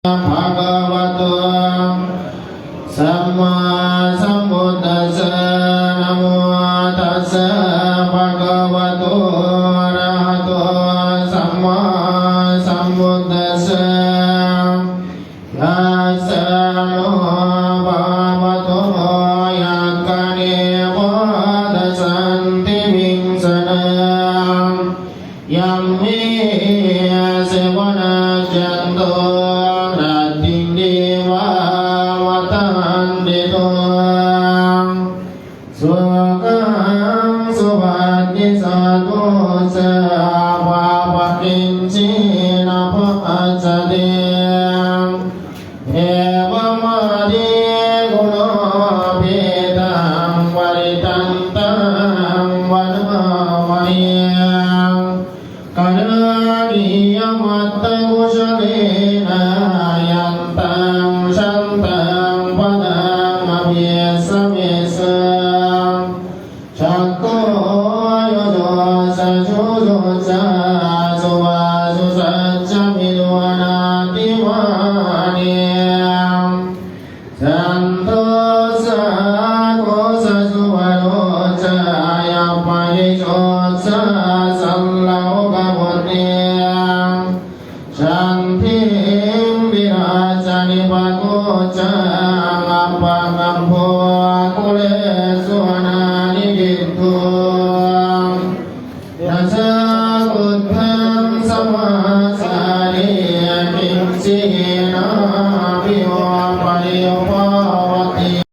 ภะคะวะโตสัมมาสัมพุทธัสสะนะโมตัสสะภะคะวะโตอะระหะโตสัมมาสัมพุทธัสสะยัสสะโลภะวะโตยัคคะเนโกตัสสันติวิงสนะยัมเมเสวนะจันโตสุขังสุภัตติสัตโตสะภะวะกินจินะภะอัสสะเตเอวะมะดิกุโนภิตังวะริตันตังวะนะวะยังกัณหิยมัตตกุศเลนะยันตังชันตังปะนังอภิสมิสชักโกโยโยสัจโจโยสัสุวาสุสัจจมิโนนาติวานิสันโตสัโกสัสุวะโนจายาปะริโชสั